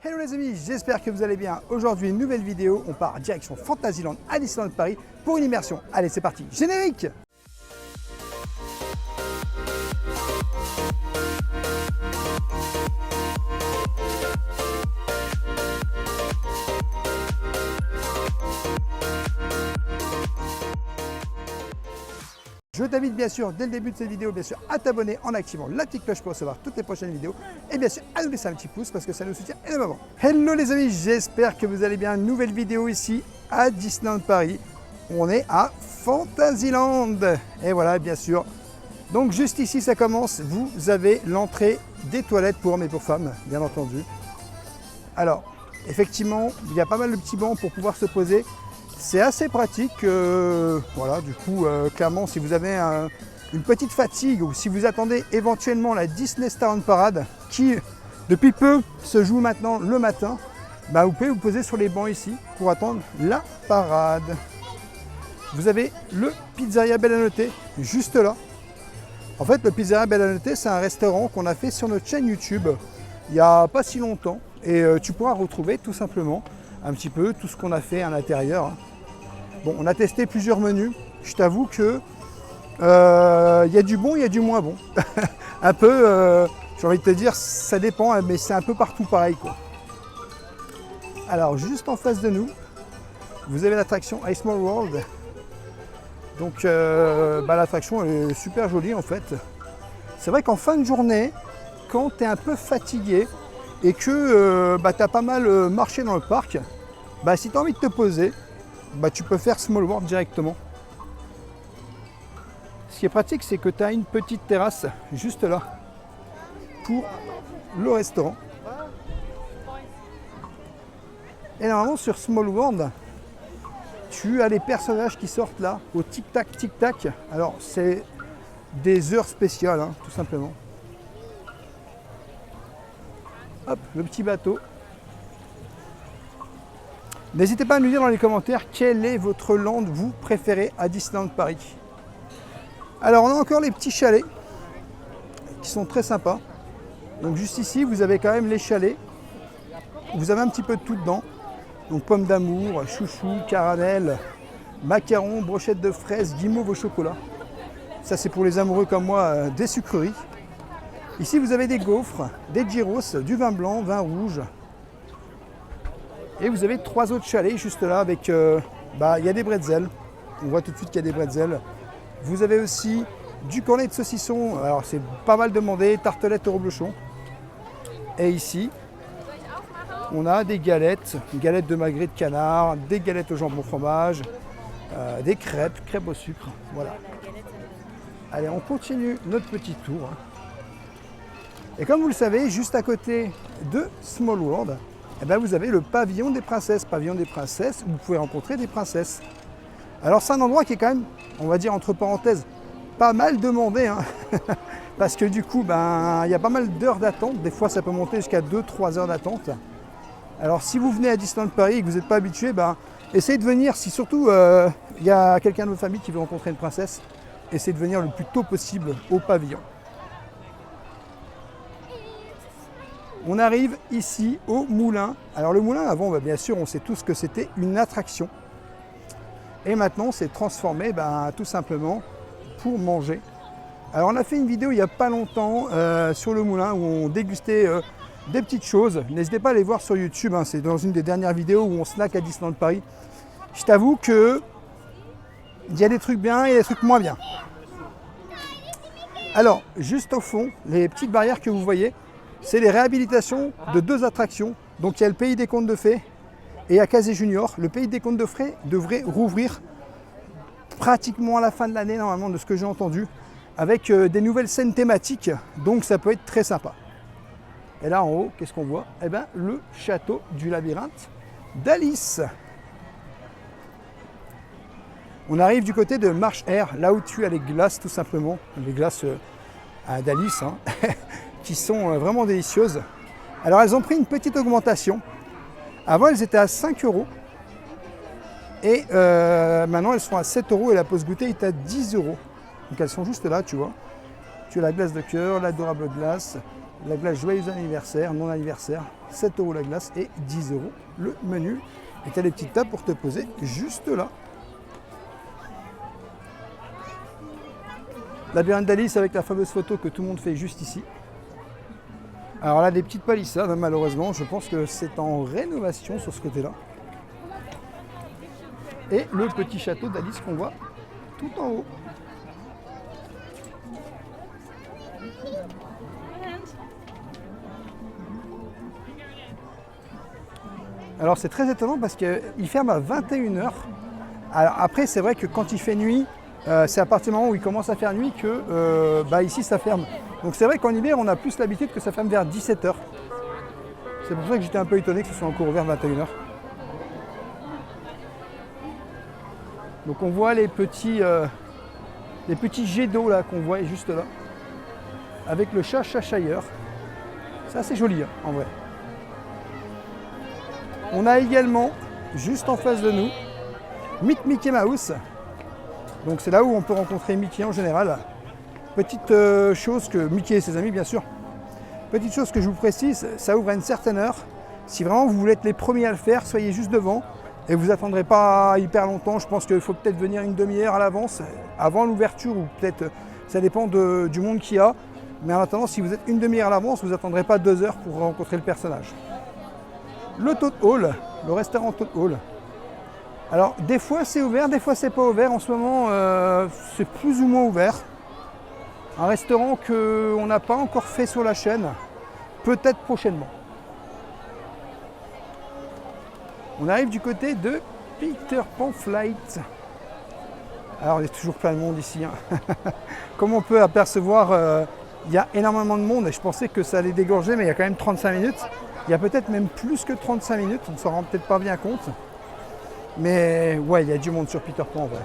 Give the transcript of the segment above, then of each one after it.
Hello les amis, j'espère que vous allez bien. Aujourd'hui, une nouvelle vidéo, on part direction Fantasyland à Disneyland Paris pour une immersion. Allez, c'est parti, générique! Je t'invite bien sûr, dès le début de cette vidéo, bien sûr, à t'abonner en activant la petite cloche pour recevoir toutes les prochaines vidéos. Et bien sûr, à nous laisser un petit pouce parce que ça nous soutient énormément. Hello les amis, j'espère que vous allez bien. Nouvelle vidéo ici à Disneyland Paris. On est à Fantasyland. Et voilà, bien sûr. Donc juste ici, ça commence. Vous avez l'entrée des toilettes pour hommes et pour femmes, bien entendu. Alors, effectivement, il y a pas mal de petits bancs pour pouvoir se poser. C'est assez pratique, voilà, du coup, clairement, si vous avez une petite fatigue ou si vous attendez éventuellement la Disney Star on Parade, qui depuis peu se joue maintenant le matin, bah, vous pouvez vous poser sur les bancs ici pour attendre la parade. Vous avez le Pizzeria Bella Notte juste là. En fait, le Pizzeria Bella Notte, c'est un restaurant qu'on a fait sur notre chaîne YouTube il n'y a pas si longtemps et tu pourras retrouver tout simplement un petit peu tout ce qu'on a fait à l'intérieur. Bon, on a testé plusieurs menus. Je t'avoue que y a du bon, il y a du moins bon. Un peu, j'ai envie de te dire, ça dépend, mais c'est un peu partout pareil, quoi. Alors, juste en face de nous, vous avez l'attraction A Small World. Donc, l'attraction est super jolie en fait. C'est vrai qu'en fin de journée, quand tu es un peu fatigué et que tu as pas mal marché dans le parc, si tu as envie de te poser, tu peux faire Small World directement. Ce qui est pratique, c'est que tu as une petite terrasse juste là pour le restaurant. Et normalement sur Small World, tu as les personnages qui sortent là au tic-tac, tic-tac. Alors c'est des heures spéciales, hein, tout simplement. Hop, le petit bateau. N'hésitez pas à nous dire dans les commentaires quel est votre land vous préférez à Disneyland Paris. Alors on a encore les petits chalets qui sont très sympas. Donc juste ici vous avez quand même les chalets. Vous avez un petit peu de tout dedans. Donc pommes d'amour, chouchou, caramel, macarons, brochettes de fraises, guimauve au chocolat. Ça c'est pour les amoureux comme moi des sucreries. Ici vous avez des gaufres, des gyros, du vin blanc, vin rouge. Et vous avez trois autres chalets juste là avec, il y a des bretzels. On voit tout de suite qu'il y a des bretzels. Vous avez aussi du cornet de saucisson. Alors c'est pas mal demandé, tartelettes au reblochon. Et ici, on a des galettes de magret de canard, des galettes au jambon fromage, des crêpes au sucre. Voilà. Allez, on continue notre petit tour. Et comme vous le savez, juste à côté de Small World, vous avez le pavillon des princesses. Pavillon des princesses, où vous pouvez rencontrer des princesses. Alors c'est un endroit qui est quand même, on va dire entre parenthèses, pas mal demandé. Hein. Parce que du coup, il y a pas mal d'heures d'attente. Des fois, ça peut monter jusqu'à 2-3 heures d'attente. Alors si vous venez à Disneyland Paris et que vous n'êtes pas habitué, essayez de venir. Si surtout il y a quelqu'un de votre famille qui veut rencontrer une princesse, essayez de venir le plus tôt possible au pavillon. On arrive ici au moulin. Alors le moulin, avant, bien sûr, on sait tous que c'était une attraction. Et maintenant, c'est transformé tout simplement pour manger. Alors on a fait une vidéo il n'y a pas longtemps sur le moulin où on dégustait des petites choses. N'hésitez pas à aller voir sur YouTube. Hein. C'est dans une des dernières vidéos où on snack à Disneyland Paris. Je t'avoue que il y a des trucs bien et des trucs moins bien. Alors, juste au fond, les petites barrières que vous voyez, c'est les réhabilitations de deux attractions. Donc il y a le Pays des Contes de Fées et à Casey Junior. Le Pays des Contes de Fées devrait rouvrir pratiquement à la fin de l'année, normalement, de ce que j'ai entendu, avec des nouvelles scènes thématiques. Donc ça peut être très sympa. Et là en haut, qu'est-ce qu'on voit? Le château du labyrinthe d'Alice. On arrive du côté de Marche Air, là où tu as les glaces tout simplement. Les glaces d'Alice. Hein. Qui sont vraiment délicieuses. Alors elles ont pris une petite augmentation. Avant elles étaient à 5 € et maintenant elles sont à 7 € et la pause goûter est à 10 €. Donc elles sont juste là, tu vois. Tu as la glace de cœur, l'adorable glace, La glace joyeux anniversaire, non anniversaire, 7 € la glace et 10 € le menu. Et tu as les petites tables pour te poser juste là. Labyrinthe d'Alice avec la fameuse photo que tout le monde fait juste ici. Alors là, des petites palissades, hein, malheureusement, je pense que c'est en rénovation sur ce côté-là. Et le petit château d'Alice qu'on voit tout en haut. Alors c'est très étonnant parce qu'il ferme à 21 h. Alors après, c'est vrai que quand il fait nuit, c'est à partir du moment où il commence à faire nuit que ici ça ferme. Donc c'est vrai qu'en hiver, on a plus l'habitude que ça ferme vers 17 h. C'est pour ça que j'étais un peu étonné que ce soit encore ouvert 21 h. Donc on voit les petits jets d'eau là qu'on voit juste là, avec le chat chachailleur. C'est assez joli hein, en vrai. On a également, juste en face de nous, Meet Mickey Mouse. Donc c'est là où on peut rencontrer Mickey en général. Petite chose que Mickey et ses amis bien sûr. Petite chose que je vous précise, ça ouvre à une certaine heure. Si vraiment vous voulez être les premiers à le faire, soyez juste devant et vous attendrez pas hyper longtemps. Je pense qu'il faut peut-être venir une demi-heure à l'avance, avant l'ouverture ou peut-être, ça dépend du monde qu'il y a. Mais en attendant, si vous êtes une demi-heure à l'avance, vous n'attendrez pas 2 heures pour rencontrer le personnage. Le Toad Hall, le restaurant Toad Hall. Alors des fois c'est ouvert, des fois c'est pas ouvert. En ce moment c'est plus ou moins ouvert. Un restaurant qu'on n'a pas encore fait sur la chaîne, peut-être prochainement. On arrive du côté de Peter Pan Flight. Alors il y a toujours plein de monde ici. Hein. Comme on peut apercevoir, il y a énormément de monde et je pensais que ça allait dégorger, mais il y a quand même 35 minutes. Il y a peut-être même plus que 35 minutes, on ne s'en rend peut-être pas bien compte. Mais ouais, il y a du monde sur Peter Pan en vrai.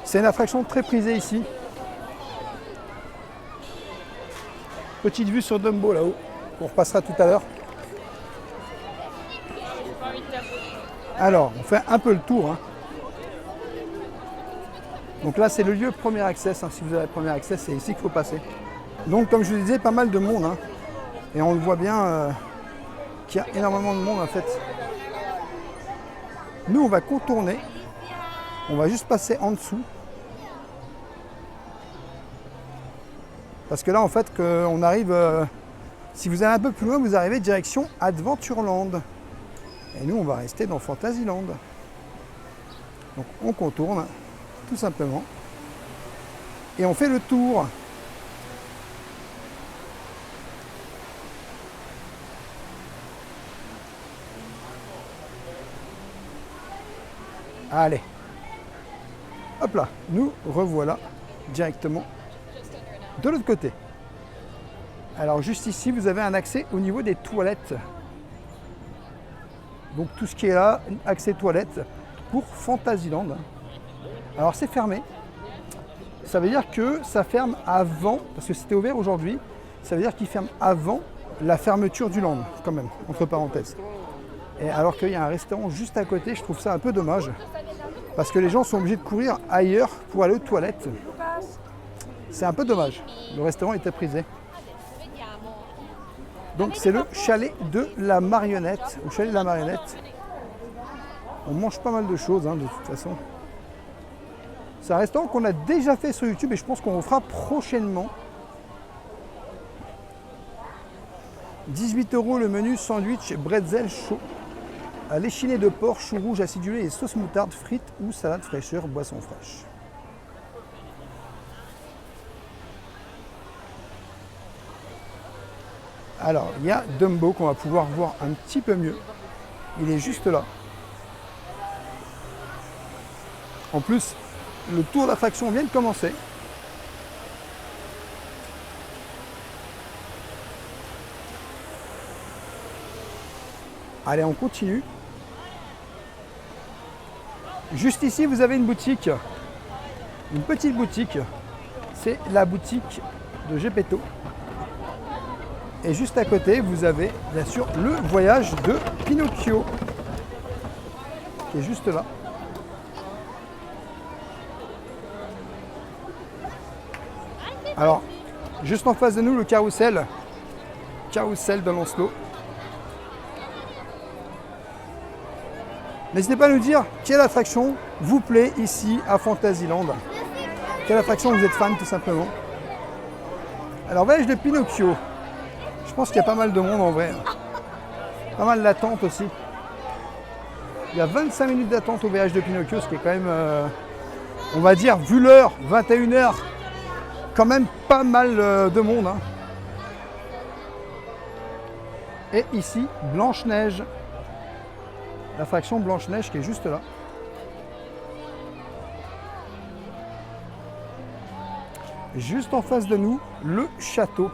C'est une attraction très prisée ici. Petite vue sur Dumbo là-haut, qu'on repassera tout à l'heure. Alors, on fait un peu le tour. Hein. Donc là, c'est le lieu premier accès. Hein. Si vous avez premier accès, c'est ici qu'il faut passer. Donc, comme je vous disais, pas mal de monde. Hein. Et on le voit bien qu'il y a énormément de monde en fait. Nous, on va contourner. On va juste passer en dessous. Parce que là, en fait, on arrive... si vous allez un peu plus loin, vous arrivez direction Adventureland. Et nous, on va rester dans Fantasyland. Donc, on contourne, tout simplement. Et on fait le tour. Allez, hop là, nous revoilà directement de l'autre côté. Alors juste ici, vous avez un accès au niveau des toilettes. Donc tout ce qui est là, accès toilettes pour Fantasyland. Alors c'est fermé. Ça veut dire que ça ferme avant, parce que c'était ouvert aujourd'hui, ça veut dire qu'il ferme avant la fermeture du land, quand même, entre parenthèses. Et alors qu'il y a un restaurant juste à côté, je trouve ça un peu dommage. Parce que les gens sont obligés de courir ailleurs pour aller aux toilettes. C'est un peu dommage. Le restaurant était prisé. Donc c'est le chalet de la marionnette. Au chalet de la marionnette. On mange pas mal de choses hein, de toute façon. C'est un restaurant qu'on a déjà fait sur YouTube et je pense qu'on le fera prochainement. 18 € le menu sandwich bretzel chaud. À l'échiné de porc, chou rouge acidulé et sauce moutarde, frites ou salade fraîcheur, boisson fraîche. Alors, il y a Dumbo qu'on va pouvoir voir un petit peu mieux. Il est juste là. En plus, le tour d'attraction vient de commencer. Allez, on continue. Juste ici, vous avez une boutique. Une petite boutique. C'est la boutique de Gepetto. Et juste à côté, vous avez bien sûr le voyage de Pinocchio. Qui est juste là. Alors, Juste en face de nous, le carrousel. Carrousel de Lancelot. N'hésitez pas à nous dire quelle attraction vous plaît ici à Fantasyland. Quelle attraction vous êtes fan tout simplement. Alors, voyage de Pinocchio. Je pense qu'il y a pas mal de monde en vrai. Pas mal d'attente aussi. Il y a 25 minutes d'attente au voyage de Pinocchio, ce qui est quand même, on va dire, vu l'heure, 21h, quand même pas mal de monde. Hein. Et ici, Blanche-Neige. L'attraction Blanche-Neige qui est juste là. Juste en face de nous, le château.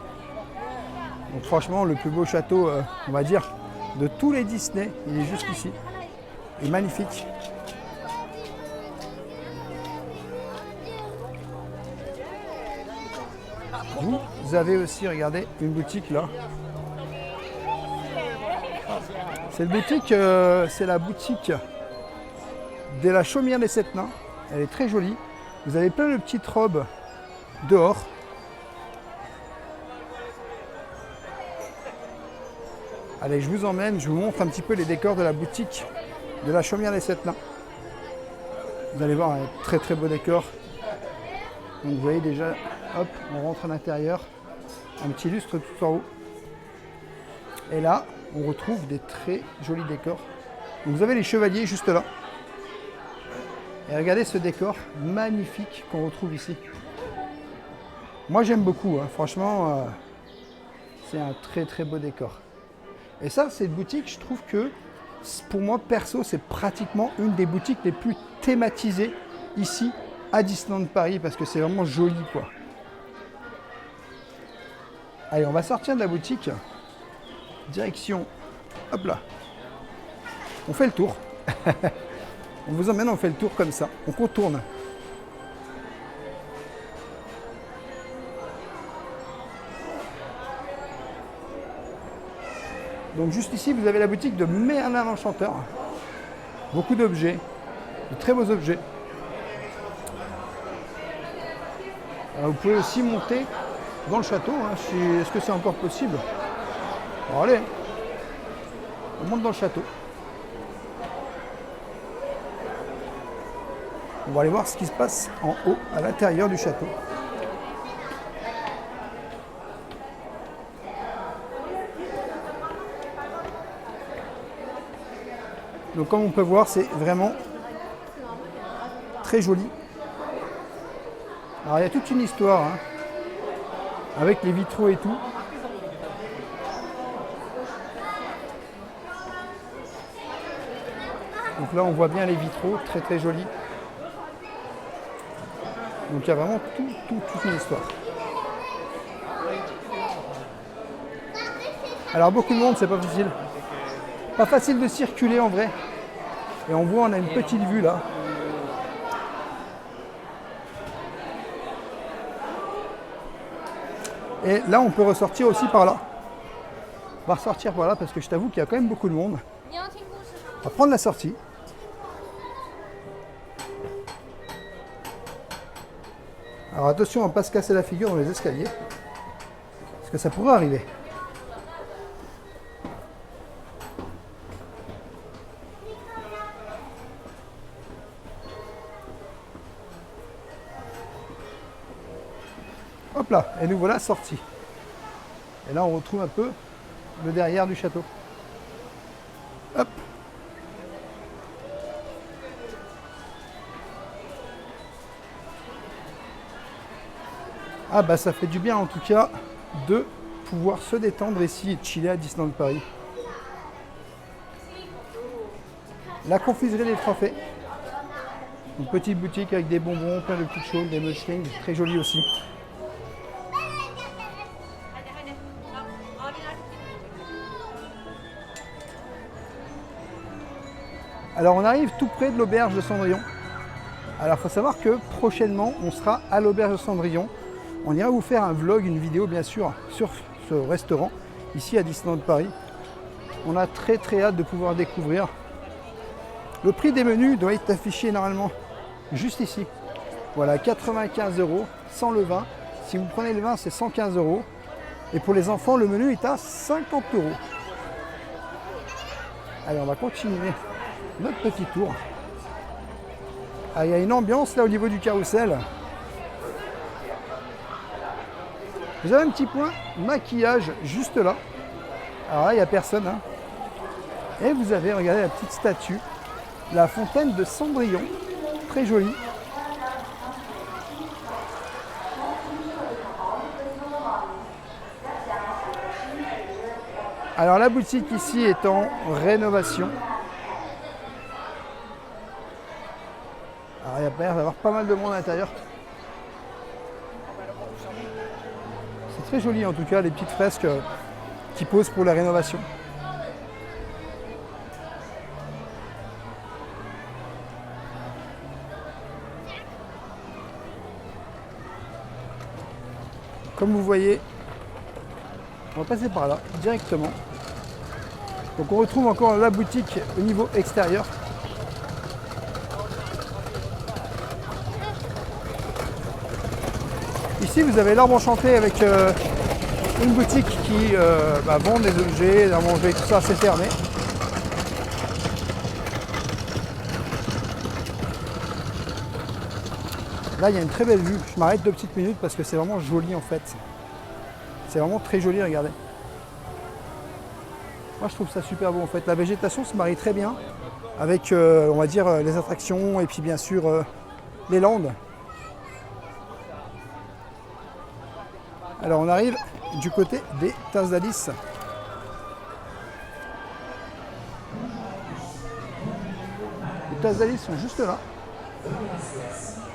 Donc franchement, le plus beau château, on va dire, de tous les Disney, il est juste ici. Il est magnifique. Vous avez aussi, regardez, une boutique là. Cette boutique, c'est la boutique de la Chaumière des Sept Nains. Elle est très jolie. Vous avez plein de petites robes dehors. Allez, je vous emmène, je vous montre un petit peu les décors de la boutique de la Chaumière des Sept Nains. Vous allez voir un très très beau décor. Donc vous voyez déjà, hop, on rentre à l'intérieur. Un petit lustre tout en haut. Et là, on retrouve des très jolis décors. Donc vous avez les chevaliers juste là. Et regardez ce décor magnifique qu'on retrouve ici. Moi j'aime beaucoup, hein. Franchement, c'est un très très beau décor. Et ça, cette boutique, je trouve que, pour moi perso, c'est pratiquement une des boutiques les plus thématisées ici à Disneyland Paris, parce que c'est vraiment joli, quoi. Allez, on va sortir de la boutique. Direction, hop là. On fait le tour. On vous emmène, on fait le tour comme ça. On contourne. Donc juste ici, vous avez la boutique de Merlin l'Enchanteur. Beaucoup d'objets, de très beaux objets. Alors, vous pouvez aussi monter dans le château. Hein, est-ce que c'est encore possible? Bon, allez, on monte dans le château. On va aller voir ce qui se passe en haut, à l'intérieur du château. Donc comme on peut voir, c'est vraiment très joli. Alors il y a toute une histoire, hein, avec les vitraux et tout. Donc là on voit bien les vitraux, très très jolis. Donc il y a vraiment toute une histoire. Alors beaucoup de monde, c'est pas facile. Pas facile de circuler en vrai. Et on voit, on a une petite vue là. Et là, on peut ressortir aussi par là. On va ressortir par là parce que je t'avoue qu'il y a quand même beaucoup de monde. On va prendre la sortie. Alors attention à ne pas se casser la figure dans les escaliers. Parce que ça pourrait arriver. Hop là, et nous voilà sortis. Et là, on retrouve un peu le derrière du château. Hop. Ah bah ça fait du bien en tout cas de pouvoir se détendre ici et de chiller à Disneyland Paris. La confiserie des Trois Fées. Une petite boutique avec des bonbons, plein de petites choses, des mushrooms, très joli aussi. Alors on arrive tout près de l'auberge de Cendrillon. Alors il faut savoir que prochainement on sera à l'auberge de Cendrillon. On ira vous faire un vlog, une vidéo bien sûr sur ce restaurant ici à Disneyland Paris. On a très très hâte de pouvoir découvrir. Le prix des menus doit être affiché normalement juste ici. Voilà, 95 € sans le vin Si vous prenez le vin, c'est 115 €. Et pour les enfants, le menu est à 50 €. Allez, on va continuer notre petit tour. Ah, il y a une ambiance là au niveau du carrousel. Vous avez un petit point maquillage juste là. Alors là, il n'y a personne. Hein. Et vous avez, regardez la petite statue, la fontaine de Cendrillon. Très jolie. Alors la boutique ici est en rénovation. Alors il y a l'air d'avoir pas mal de monde à l'intérieur. C'est très joli en tout cas, les petites fresques qui posent pour la rénovation. Comme vous voyez, on va passer par là directement. Donc on retrouve encore la boutique au niveau extérieur. Ici vous avez l'arbre enchanté avec une boutique qui vend des objets, à manger, tout ça, c'est fermé. Là il y a une très belle vue, je m'arrête 2 petites minutes parce que c'est vraiment joli en fait. C'est vraiment très joli, regardez. Moi je trouve ça super beau en fait. La végétation se marie très bien avec on va dire les attractions et puis bien sûr les landes. Alors on arrive du côté des tasses d'Alice. Les tasses d'Alice sont juste là.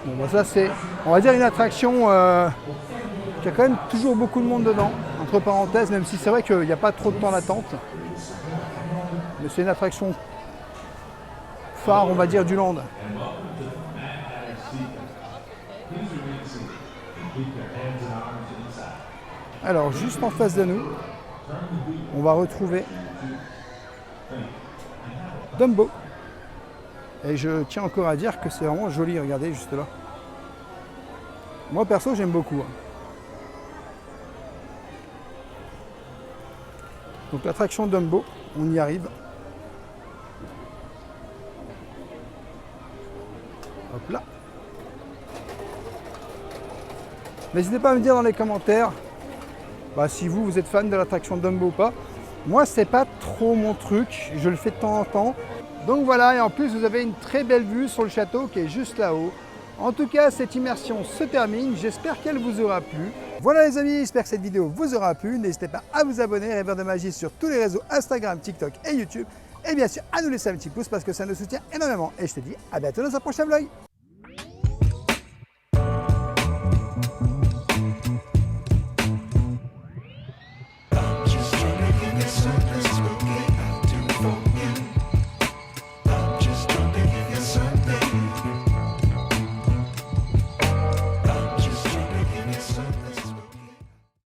Bon, bah ça c'est, on va dire, une attraction qui a quand même toujours beaucoup de monde dedans, entre parenthèses, même si c'est vrai qu'il n'y a pas trop de temps d'attente. Mais c'est une attraction phare, on va dire, du land. Alors, juste en face de nous, on va retrouver Dumbo. Et je tiens encore à dire que c'est vraiment joli, regardez juste là. Moi perso j'aime beaucoup. Donc l'attraction Dumbo, on y arrive. Hop là. N'hésitez pas à me dire dans les commentaires si vous êtes fan de l'attraction Dumbo ou pas. Moi c'est pas trop mon truc, je le fais de temps en temps. Donc voilà, et en plus vous avez une très belle vue sur le château qui est juste là-haut. En tout cas, cette immersion se termine, j'espère qu'elle vous aura plu. Voilà les amis, j'espère que cette vidéo vous aura plu. N'hésitez pas à vous abonner, Rêveur de Magie sur tous les réseaux Instagram, TikTok et YouTube. Et bien sûr, à nous laisser un petit pouce parce que ça nous soutient énormément. Et je te dis à bientôt dans un prochain vlog.